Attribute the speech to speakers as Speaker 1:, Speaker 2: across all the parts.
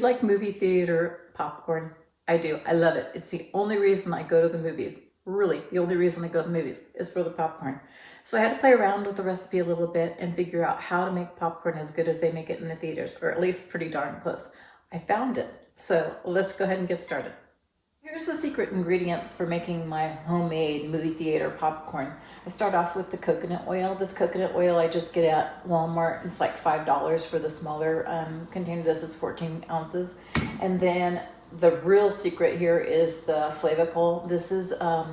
Speaker 1: like movie theater popcorn? I do. I love it. It's the only reason I go to the movies. Really, the only reason I go to the movies is for the popcorn. So I had to play around with the recipe a little bit and figure out how to make popcorn as good as they make it in the theaters, or at least pretty darn close. I found it. So let's go ahead and get started. Here's the secret ingredients for making my homemade movie theater popcorn. I start off with the coconut oil. This coconut oil I just get at Walmart. It's like $5 for the smaller container. This is 14 ounces. And then the real secret here is the Flavacol. This is a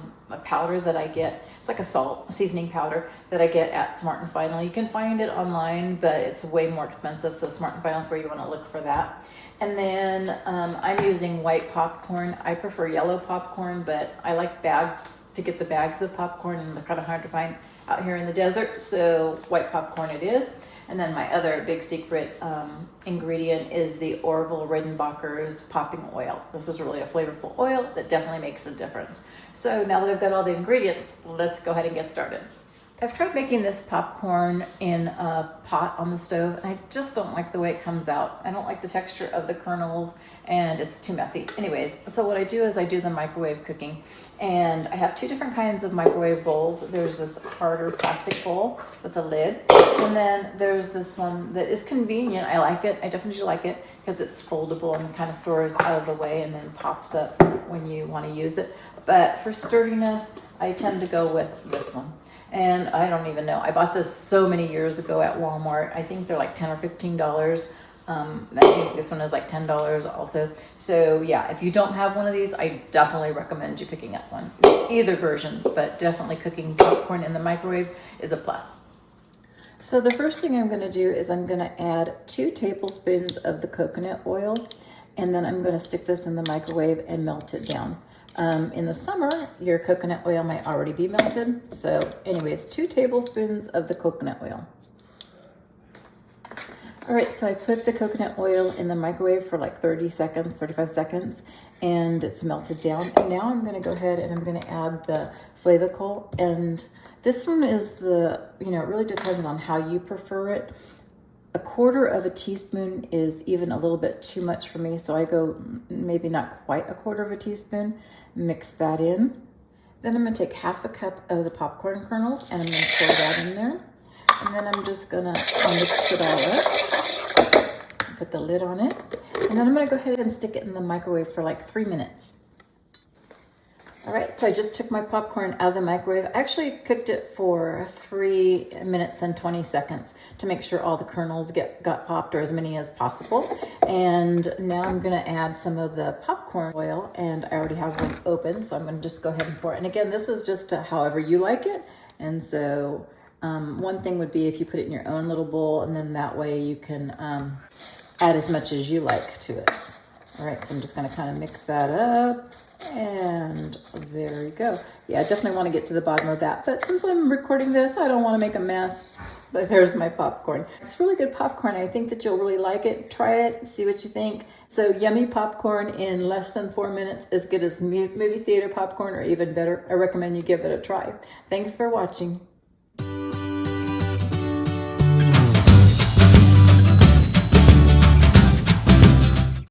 Speaker 1: powder that I get. It's like a seasoning powder that I get at Smart & Final. You can find it online, but it's way more expensive. So Smart & Final is where you want to look for that. And then I'm using white popcorn. I prefer yellow popcorn, but I like to get the bags of popcorn, and they're kind of hard to find out here in the desert. So white popcorn it is. And then my other big secret ingredient is the Orville Redenbacher's popping oil. This is really a flavorful oil that definitely makes a difference. So now that I've got all the ingredients, let's go ahead and get started. I've tried making this popcorn in a pot on the stove, and I just don't like the way it comes out. I don't like the texture of the kernels, and it's too messy. Anyways, so what I do is I do the microwave cooking, and I have two different kinds of microwave bowls. There's this harder plastic bowl with a lid, and then there's this one that is convenient. I like it. I definitely like it because it's foldable and kind of stores out of the way and then pops up when you want to use it. But for sturdiness, I tend to go with this one. And I don't even know. I bought this so many years ago at Walmart. I think they're like $10 or $15. I think this one is like $10 also. So yeah, if you don't have one of these, I definitely recommend you picking up one. Either version, but definitely cooking popcorn in the microwave is a plus. So the first thing I'm gonna do is I'm gonna add 2 tablespoons of the coconut oil, and then I'm gonna stick this in the microwave and melt it down. In the summer, your coconut oil might already be melted. So anyways, 2 tablespoons of the coconut oil. All right, so I put the coconut oil in the microwave for like 30 seconds, 35 seconds, and it's melted down. And now I'm gonna go ahead and I'm gonna add the Flavacol. And this one is it really depends on how you prefer it. 1/4 teaspoon is even a little bit too much for me, so I go maybe not quite 1/4 teaspoon. Mix that in. Then I'm gonna take 1/2 cup of the popcorn kernels and I'm gonna pour that in there. And then I'm just gonna mix it all up, put the lid on it. And then I'm gonna go ahead and stick it in the microwave for like 3 minutes. All right, so I just took my popcorn out of the microwave. I actually cooked it for 3 minutes and 20 seconds to make sure all the kernels got popped, or as many as possible. And now I'm gonna add some of the popcorn oil, and I already have one open, so I'm gonna just go ahead and pour it. And again, this is just however you like it. And so one thing would be if you put it in your own little bowl, and then that way you can add as much as you like to it. All right, so I'm just gonna kind of mix that up. And there you go. Yeah, I definitely want to get to the bottom of that. But since I'm recording this, I don't want to make a mess. But there's my popcorn. It's really good popcorn. I think that you'll really like it. Try it, see what you think. So yummy popcorn in less than 4 minutes, as good as movie theater popcorn or even better. I recommend you give it a try. Thanks for watching.